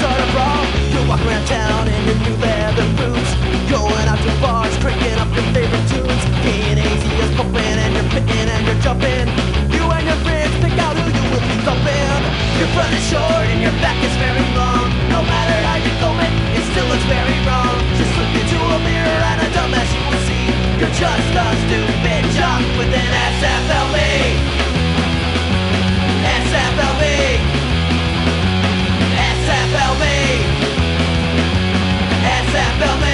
start a brawl. You'll walk around town in your new leather boots, going out to bars, cranking up your favorite tunes. Getting easy as pumping, and you're pitting and you're jumping. You and your friends pick out who you will be thumping. Your front is short and your back is very long. No matter how you comb it, it still looks very wrong. Just look into a mirror and a dumbass you will see. You're just a stupid jock with an SFLB. SFLB. SFLB. SFLB.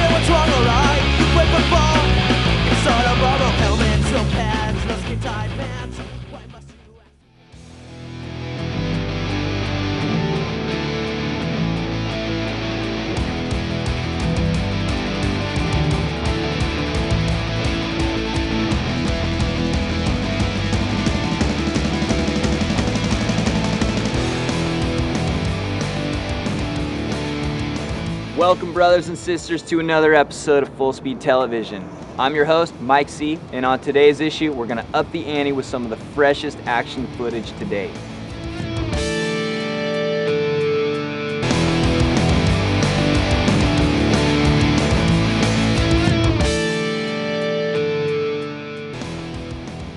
What's wrong, alright? You play football. It's not a barbell helmet, no pads, no skin tight pants. Why must you Welcome, brothers and sisters, to another episode of Full Speed Television. I'm your host, Mike C., and on today's issue, we're going to up the ante with some of the freshest action footage to date.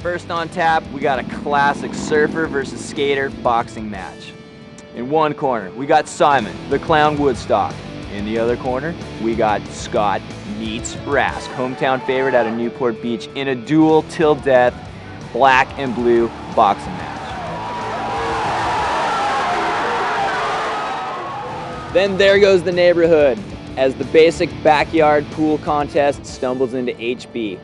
First on tap, we got a classic surfer versus skater boxing match. In one corner, we got Simon, the Clown Woodstock. In the other corner, we got Scott meets Rask, hometown favorite out of Newport Beach, in a duel till death, black and blue boxing match. Then there goes the neighborhood as the basic backyard pool contest stumbles into HB.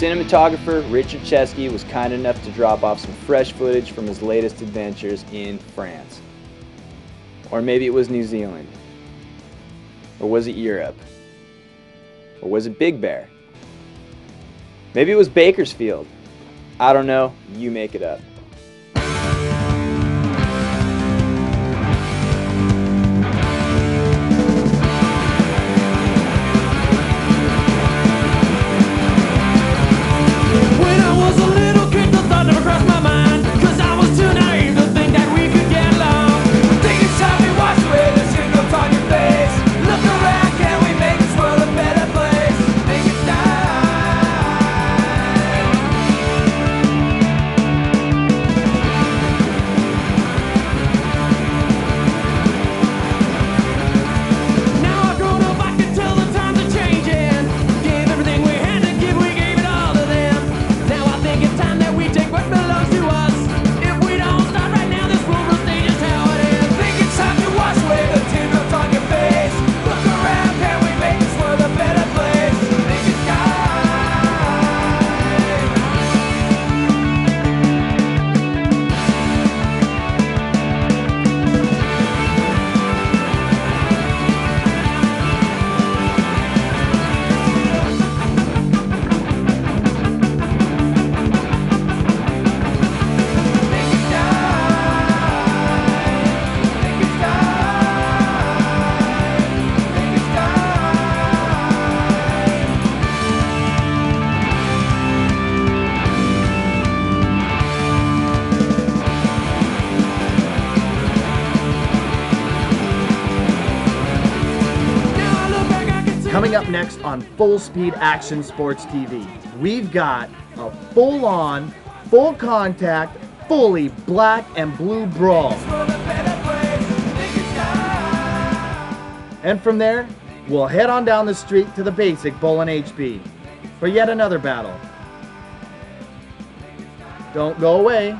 Cinematographer Richard Chesky was kind enough to drop off some fresh footage from his latest adventures in France. Or maybe it was New Zealand. Or was it Europe? Or was it Big Bear? Maybe it was Bakersfield. I don't know, you make it up. Coming up next on Full Speed Action Sports TV, we've got a full-on, full contact, fully black and blue brawl. And from there, we'll head on down the street to the basic Bull and HB for yet another battle. Don't go away.